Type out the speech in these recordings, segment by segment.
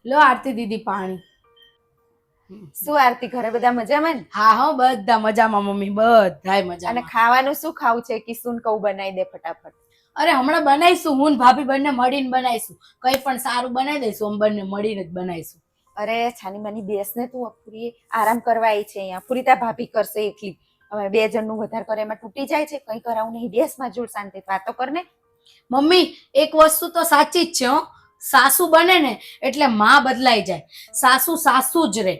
લો આરતી દીદી પાણી. શું આરતી, ઘરે બધા મજામાં ને? હા હો, બધા મજામાં મમ્મી, બધાય અને મજામાં. ખાવાનું શું ખાવું છે? કિશુન કહું બનાવી દે ફટાફટ. અરે હમણાં બનાવીશું, હું ને ભાભી બંને મળીને બનાવીશું. કઈ પણ સારું બનાવી દઈશું, અમે બંને મળીને જ બનાવીશું. અરે છાની માની બેસ ને તું, અફુરી આરામ કરવા આવી છે અહીંયા. અફુરી તા ભાભી કરશે એકલી. હવે 2 જણનું વધારે કરે એમાં તૂટી જાય છે. કઈ કરાવું નહીં, બેસ માં જોડ શાંતિ વાતો કર ને. મમ્મી એક વસ્તુ તો સાચી જ છે હો, સાસુ બને ને એટલે માં બદલાઈ જાય. સાસુ સાસુ જ રે.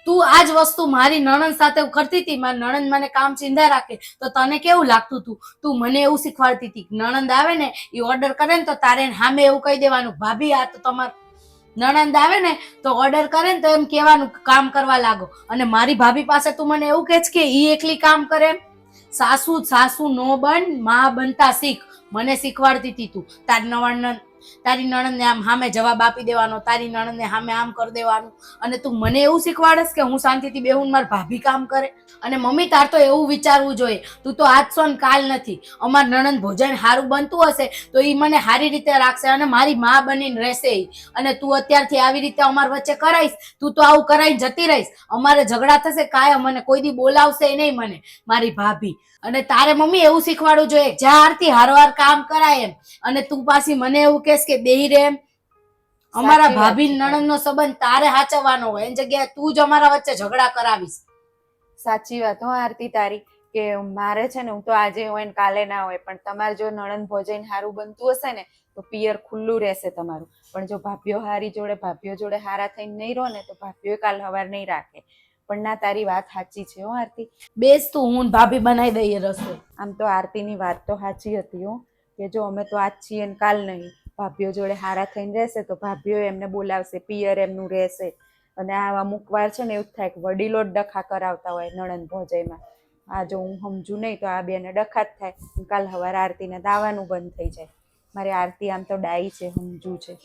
તું આજ વસ્તુ મારી નણંદ સાથે કરતી હતી, મારી નણંદ મને કામ ચીંધા રાખે તો તને કેવું લાગતું હતું? તું મને એવું શીખવાડતી હતી, નણંદ આવે ને એ ઓર્ડર કરે ને તો તારે સામે એવું કહી દેવાનું, ભાભી આ તો તમાર નણંદ આવે ને તો ઓર્ડર કરે ને તો એમ કેવાનું કામ કરવા લાગો. અને મારી ભાભી પાસે તું મને એવું કહે કે ઈ એકલી કામ કરે એમ? સાસુ સાસુ નો બન, માં બનતા શીખ. મને શીખવાડતી હતી તું. તારી નણંદને આમ સામે જવાબ આપી દેવાનો, તારી નણંદને સામે આમ કરી દેવાનું. અને તું મને એવું શીખવાડસ કે હું શાંતિથી બેહું માર ભાભી કામ કરે? અને મમ્મી તાર તો એવું વિચારવું જોઈએ, તું તો આજ છો ને કાલ નથી. અમાર નણંદ ભોજન સારું બનતું હશે તો ઈ મને સારી રીતે રાખશે અને મારી માં બનીને રહેશે ઈ. અને તું અત્યારથી આવી રીતે અમાર વચ્ચે કરાઈશ, તું તો આવું કરાઈને જતી રહીશ. અમારે ઝઘડા થશે કાયમ, મને કોઈ દી બોલાવશે નહીં મને મારી ભાભી. અને તારે મમ્મી એવું શીખવાડવું જોઈએ, જ્યારથી હારવાર કામ કરાય એમ. અને તું પાછી મને એવું કહેશ કે બેહી રે એમ. અમારા ભાભી નણંદ નો સંબંધ તારે હાચવવાનો હોય, એની જગ્યાએ તું જ અમારા વચ્ચે ઝઘડા કરાવીશ. સાચી વાત હો આરતી તારી, કે મારે છે ને હું તો આજે હોય ને કાલે ના હોય, પણ તમારે જો નણંદ ભોજન સારું બનતું હશે ને તો પિયર ખુલ્લું રહેશે તમારું. પણ જો ભાભીઓ હારી જોડે, ભાભીઓ જોડે હારા થઈને નહીં રહો ને તો ભાભીઓ કાલ હવાર નહીં રાખે. પણ ના, તારી વાત સાચી છે હો આરતી. બેસ તું, હું ભાભી બનાવી દઈએ રસોઈ. આમ તો આરતીની વાત તો સાચી હતી હો, કે જો અમે તો આજ છીએ ને કાલ નહીં. ભાભીઓ જોડે હારા થઈને રહેશે તો ભાભીઓ એમને બોલાવશે, પિયર એમનું રહેશે. અને આ અમુક વાર છે ને એવું થાય કે વડીલો જ ડખા કરાવતા હોય નણંદ ભોજનમાં. આ જો હું સમજુ નહીં તો આ બેને ડખા જ થાય. કાલ હવાર આરતીને દાવાનું બંધ થઈ જાય. મારી આરતી આમ તો ડાઈ છે, સમજુ છે.